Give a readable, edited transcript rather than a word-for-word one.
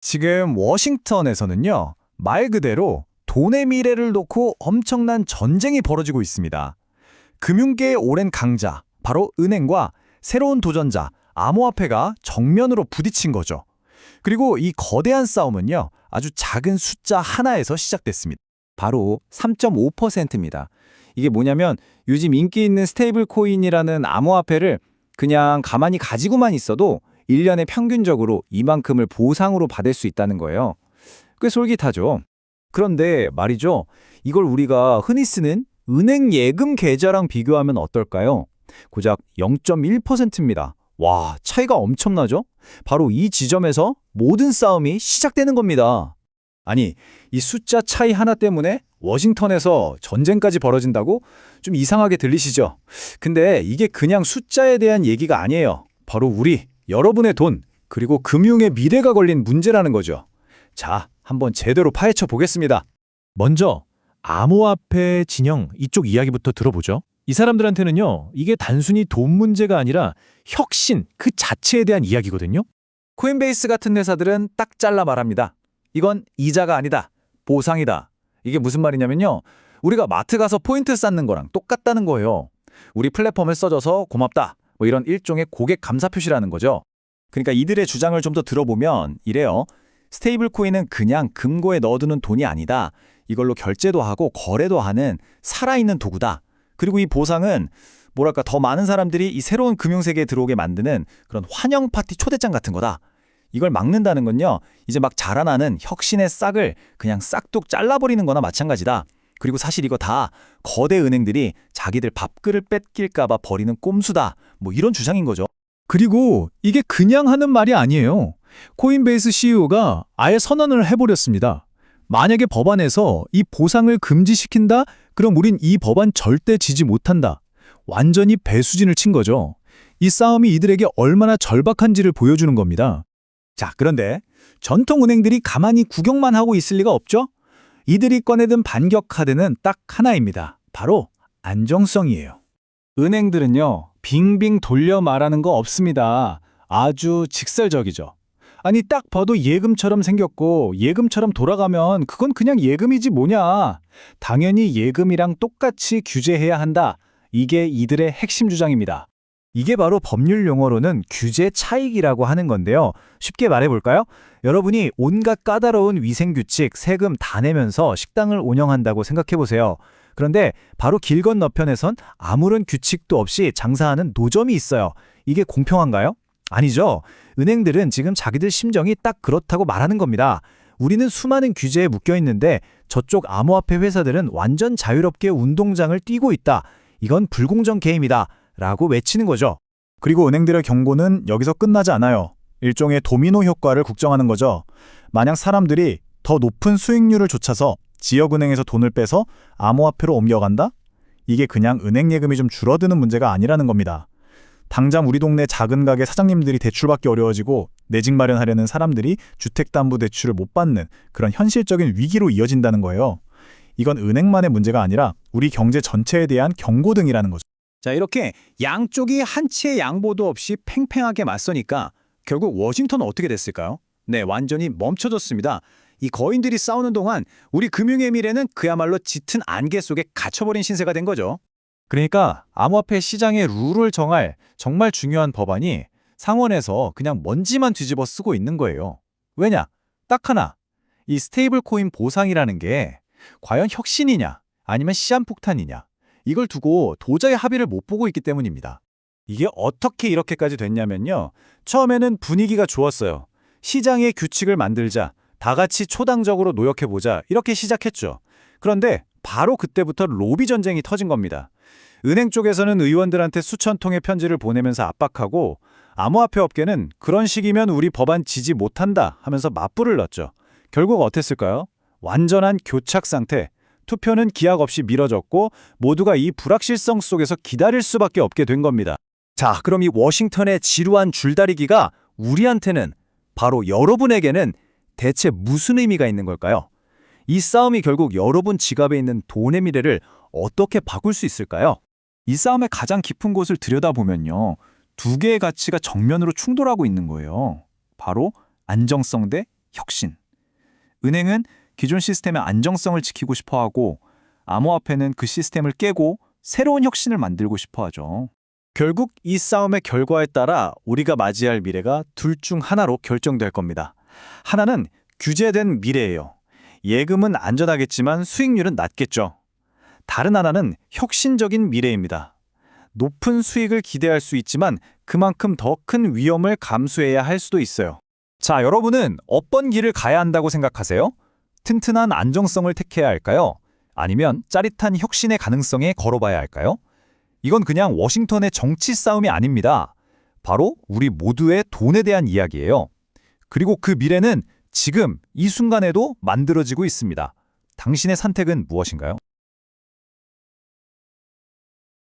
지금 워싱턴에서는요, 말 그대로 돈의 미래를 놓고 엄청난 전쟁이 벌어지고 있습니다. 금융계의 오랜 강자, 바로 은행과 새로운 도전자, 암호화폐가 정면으로 부딪힌 거죠. 그리고 이 거대한 싸움은요, 아주 작은 숫자 하나에서 시작됐습니다. 바로 3.5%입니다. 이게 뭐냐면 요즘 인기 있는 스테이블 코인이라는 암호화폐를 그냥 가만히 가지고만 있어도 1년에 평균적으로 이만큼을 보상으로 받을 수 있다는 거예요. 꽤 솔깃하죠. 그런데 말이죠. 이걸 우리가 흔히 쓰는 은행 예금 계좌랑 비교하면 어떨까요? 고작 0.1%입니다. 와, 차이가 엄청나죠? 바로 이 지점에서 모든 싸움이 시작되는 겁니다. 아니, 이 숫자 차이 하나 때문에 워싱턴에서 전쟁까지 벌어진다고? 좀 이상하게 들리시죠? 근데 이게 그냥 숫자에 대한 얘기가 아니에요. 바로 우리, 여러분의 돈, 그리고 금융의 미래가 걸린 문제라는 거죠. 자, 한번 제대로 파헤쳐 보겠습니다. 먼저 암호화폐 진영 이쪽 이야기부터 들어보죠. 이 사람들한테는요, 이게 단순히 돈 문제가 아니라 혁신 그 자체에 대한 이야기거든요. 코인베이스 같은 회사들은 딱 잘라 말합니다. 이건 이자가 아니다. 보상이다. 이게 무슨 말이냐면요. 우리가 마트 가서 포인트 쌓는 거랑 똑같다는 거예요. 우리 플랫폼을 써줘서 고맙다. 뭐 이런 일종의 고객 감사 표시라는 거죠. 그러니까 이들의 주장을 좀 더 들어보면 이래요. 스테이블 코인은 그냥 금고에 넣어두는 돈이 아니다. 이걸로 결제도 하고 거래도 하는 살아있는 도구다. 그리고 이 보상은 뭐랄까 더 많은 사람들이 이 새로운 금융세계에 들어오게 만드는 그런 환영 파티 초대장 같은 거다. 이걸 막는다는 건요. 이제 막 자라나는 혁신의 싹을 그냥 싹둑 잘라버리는 거나 마찬가지다. 그리고 사실 이거 다 거대 은행들이 자기들 밥그릇 뺏길까 봐 버리는 꼼수다. 뭐 이런 주장인 거죠. 그리고 이게 그냥 하는 말이 아니에요. 코인베이스 CEO가 아예 선언을 해버렸습니다. 만약에 법안에서 이 보상을 금지시킨다? 그럼 우린 이 법안 절대 지지 못한다. 완전히 배수진을 친 거죠. 이 싸움이 이들에게 얼마나 절박한지를 보여주는 겁니다. 자, 그런데 전통 은행들이 가만히 구경만 하고 있을 리가 없죠? 이들이 꺼내든 반격 카드는 딱 하나입니다. 바로 안정성이에요. 은행들은요, 빙빙 돌려 말하는 거 없습니다. 아주 직설적이죠. 아니, 딱 봐도 예금처럼 생겼고 예금처럼 돌아가면 그건 그냥 예금이지 뭐냐. 당연히 예금이랑 똑같이 규제해야 한다. 이게 이들의 핵심 주장입니다. 이게 바로 법률 용어로는 규제 차익이라고 하는 건데요. 쉽게 말해볼까요? 여러분이 온갖 까다로운 위생규칙, 세금 다 내면서 식당을 운영한다고 생각해보세요. 그런데 바로 길 건너편에선 아무런 규칙도 없이 장사하는 노점이 있어요. 이게 공평한가요? 아니죠. 은행들은 지금 자기들 심정이 딱 그렇다고 말하는 겁니다. 우리는 수많은 규제에 묶여 있는데 저쪽 암호화폐 회사들은 완전 자유롭게 운동장을 뛰고 있다. 이건 불공정 게임이다. 라고 외치는 거죠. 그리고 은행들의 경고는 여기서 끝나지 않아요. 일종의 도미노 효과를 국정하는 거죠. 만약 사람들이 더 높은 수익률을 좇아서 지역은행에서 돈을 빼서 암호화폐로 옮겨간다? 이게 그냥 은행 예금이 좀 줄어드는 문제가 아니라는 겁니다. 당장 우리 동네 작은 가게 사장님들이 대출받기 어려워지고 내 집 마련하려는 사람들이 주택담보대출을 못 받는 그런 현실적인 위기로 이어진다는 거예요. 이건 은행만의 문제가 아니라 우리 경제 전체에 대한 경고등이라는 거죠. 자, 이렇게 양쪽이 한치의 양보도 없이 팽팽하게 맞서니까 결국 워싱턴은 어떻게 됐을까요? 네, 완전히 멈춰졌습니다. 이 거인들이 싸우는 동안 우리 금융의 미래는 그야말로 짙은 안개 속에 갇혀버린 신세가 된 거죠. 그러니까 암호화폐 시장의 룰을 정할 정말 중요한 법안이 상원에서 그냥 먼지만 뒤집어 쓰고 있는 거예요. 왜냐? 딱 하나. 이 스테이블 코인 보상이라는 게 과연 혁신이냐 아니면 시한폭탄이냐 이걸 두고 도저히 합의를 못 보고 있기 때문입니다. 이게 어떻게 이렇게까지 됐냐면요. 처음에는 분위기가 좋았어요. 시장의 규칙을 만들자, 다 같이 초당적으로 노력해보자 이렇게 시작했죠. 그런데 바로 그때부터 로비 전쟁이 터진 겁니다. 은행 쪽에서는 의원들한테 수천 통의 편지를 보내면서 압박하고 암호화폐 업계는 그런 식이면 우리 법안 지지 못한다 하면서 맞불을 놨죠. 결국 어땠을까요? 완전한 교착 상태. 투표는 기약 없이 미뤄졌고 모두가 이 불확실성 속에서 기다릴 수밖에 없게 된 겁니다. 자, 그럼 이 워싱턴의 지루한 줄다리기가 우리한테는, 바로 여러분에게는 대체 무슨 의미가 있는 걸까요? 이 싸움이 결국 여러분 지갑에 있는 돈의 미래를 어떻게 바꿀 수 있을까요? 이 싸움의 가장 깊은 곳을 들여다보면요. 두 개의 가치가 정면으로 충돌하고 있는 거예요. 바로 안정성 대 혁신. 은행은 기존 시스템의 안정성을 지키고 싶어 하고 암호화폐는 그 시스템을 깨고 새로운 혁신을 만들고 싶어 하죠. 결국 이 싸움의 결과에 따라 우리가 맞이할 미래가 둘 중 하나로 결정될 겁니다. 하나는 규제된 미래예요. 예금은 안전하겠지만 수익률은 낮겠죠. 다른 하나는 혁신적인 미래입니다. 높은 수익을 기대할 수 있지만 그만큼 더 큰 위험을 감수해야 할 수도 있어요. 자, 여러분은 어떤 길을 가야 한다고 생각하세요? 튼튼한 안정성을 택해야 할까요? 아니면 짜릿한 혁신의 가능성에 걸어봐야 할까요? 이건 그냥 워싱턴의 정치 싸움이 아닙니다. 바로 우리 모두의 돈에 대한 이야기예요. 그리고 그 미래는 지금 이 순간에도 만들어지고 있습니다. 당신의 선택은 무엇인가요?